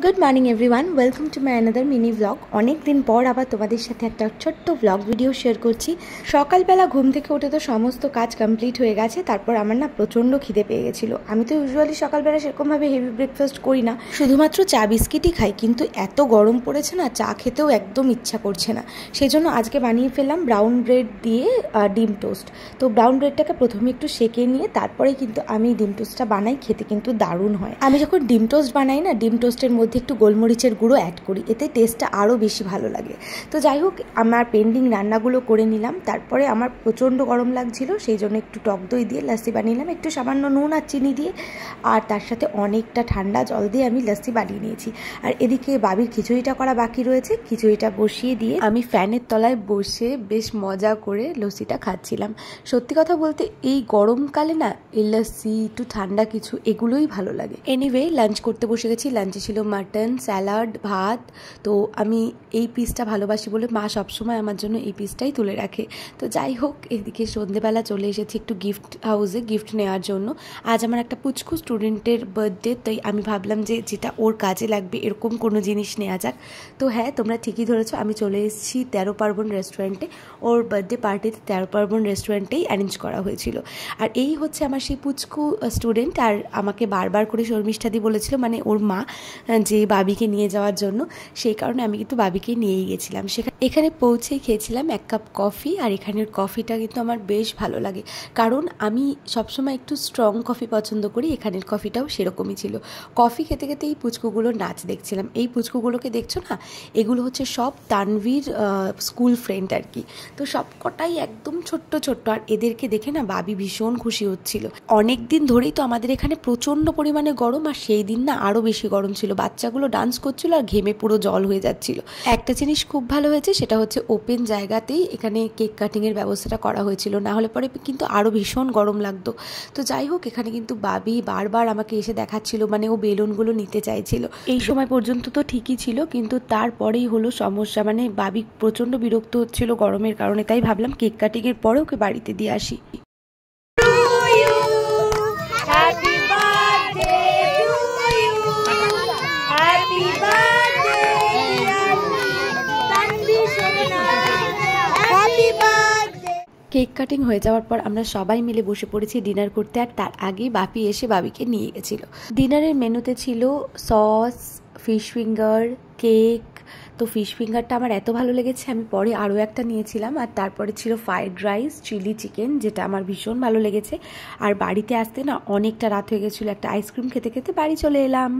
Good morning everyone, welcome to my another mini blog. অনেক দিন পর আবার তোমাদের সাথে একটা ছোট্ট ব্লগ ভিডিও শেয়ার করছি। সকালবেলা ঘুম থেকে উঠে তো সমস্ত কাজ কমপ্লিট হয়ে গেছে, তারপর আমার না প্রচণ্ড খিদে পেয়ে গেছিলো। আমি তো ইউজুয়ালি সকালবেলা সেরকমভাবে হেভি ব্রেকফাস্ট করি না, শুধুমাত্র চা বিস্কিটই খাই, কিন্তু এত গরম পড়েছে না, চা খেতেও একদম ইচ্ছা করছে না। সেই জন্য আজকে বানিয়ে ফেললাম ব্রাউন ব্রেড দিয়ে ডিম টোস্ট। তো ব্রাউন ব্রেডটাকে প্রথমে একটু সেঁকে নিয়ে তারপরে কিন্তু আমি ডিম টোস্টটা বানাই, খেতে কিন্তু দারুণ হয়। আমি যখন ডিম টোস্ট বানাই না, ডিম টোস্টের মধ্যে একটু গোলমরিচের গুঁড়ো অ্যাড করি, এতে টেস্টটা আরও বেশি ভালো লাগে। তো যাই হোক, আমার পেন্ডিং রান্নাগুলো করে নিলাম। তারপরে আমার প্রচণ্ড গরম লাগছিল, সেই জন্য একটু টক দই দিয়ে লাসি বানিয়ে নিলাম, একটু সামান্য নুন আর চিনি দিয়ে, আর তার সাথে অনেকটা ঠান্ডা জল দিয়ে আমি লাসি বানিয়ে নিয়েছি। আর এদিকে বাবির খিচুড়িটা করা বাকি রয়েছে, খিচুড়িটা বসিয়ে দিয়ে আমি ফ্যানের তলায় বসে বেশ মজা করে লস্যিটা খাচ্ছিলাম। সত্যি কথা বলতে এই গরমকালে না এই লস্যি একটু ঠান্ডা কিছু এগুলোই ভালো লাগে। এনিওয়ে, লাঞ্চ করতে বসে গেছি। লাঞ্চে ছিল মাটন, স্যালাড, ভাত। তো আমি এই পিসটা ভালোবাসি বলে মা সবসময় আমার জন্য এই পিসটাই তুলে রাখে। তো যাই হোক, এদিকে সন্ধ্যেবেলা চলে এসেছি একটু গিফট হাউসে গিফট নেওয়ার জন্য। আজ আমার একটা পুচকু স্টুডেন্টের বার্থডে, তাই আমি ভাবলাম যে যেটা ওর কাজে লাগবে এরকম কোনো জিনিস নেওয়া যাক। তো হ্যাঁ, তোমরা ঠিকই ধরেছো, আমি চলে এসেছি 13 পার্বণ রেস্টুরেন্টে। ওর বার্থডে পার্টিতে 13 পার্বণ রেস্টুরেন্টেই অ্যারেঞ্জ করা হয়েছিল। আর এই হচ্ছে আমার সেই পুচকু স্টুডেন্ট। আর আমাকে বারবার করে শর্মিষ্ঠাদি বলেছিল, মানে ওর মা, যে বাবিকে নিয়ে যাওয়ার জন্য। সেই কারণে আমি কিন্তু বাবিকে নিয়েই গেছিলাম। এখানে পৌঁছেই খেয়েছিলাম 1 কাপ কফি। আর এখানের কফিটা কিন্তু আমার বেশ ভালো লাগে, কারণ আমি সবসময় একটু স্ট্রং কফি পছন্দ করি। এখানের কফিটাও সেরকমই ছিল। কফি খেতে খেতে এই পুচকুগুলোর নাচ দেখছিলাম। এই পুচকুগুলোকে দেখছো না, এগুলো হচ্ছে সব তানভীর স্কুল ফ্রেন্ড আর কি। তো সব কটাই একদম ছোট্ট ছোট্ট, আর এদেরকে দেখে না বাবি ভীষণ খুশি হচ্ছিল। অনেক দিন ধরেই তো আমাদের এখানে প্রচণ্ড পরিমাণে গরম, আর সেই দিন না আরও বেশি গরম ছিল। বাচ্চাগুলো ডান্স করছিল আর ঘেমে পুরো জল হয়ে যাচ্ছিল। একটা জিনিস খুব ভালো হয়েছে, সেটা হচ্ছে ওপেন জায়গাতেই এখানে কেক কাটিংয়ের ব্যবস্থাটা করা হয়েছিল, না হলে পরে কিন্তু আরও ভীষণ গরম লাগতো। তো যাই হোক, এখানে কিন্তু বাবি বারবার আমাকে এসে দেখাচ্ছিল, মানে ও বেলুনগুলো নিতে চাইছিল। এই সময় পর্যন্ত তো ঠিকই ছিল, কিন্তু তারপরেই হলো সমস্যা, মানে বাবি প্রচণ্ড বিরক্ত হচ্ছিল গরমের কারণে। তাই ভাবলাম কেক কাটিংয়ের পরে ওকে বাড়িতে দিয়ে আসি। কেক কাটিং হয়ে যাওয়ার পর আমরা সবাই মিলে বসে পড়েছি ডিনার করতে। আর তার আগেই বাপি এসে বাবিকে নিয়ে গেছিল। ডিনারের মেনুতে ছিল সস, ফিশ ফিঙ্গার, কেক। তো ফিশ ফিঙ্গারটা আমার এত ভালো লেগেছে, আমি পরে আরও একটা নিয়েছিলাম। আর তারপরে ছিল ফ্রাইড রাইস, চিলি চিকেন, যেটা আমার ভীষণ ভালো লেগেছে। আর বাড়িতে আসতে না অনেকটা রাত হয়ে গেছিলো, একটা আইসক্রিম খেতে খেতে বাড়ি চলে এলাম।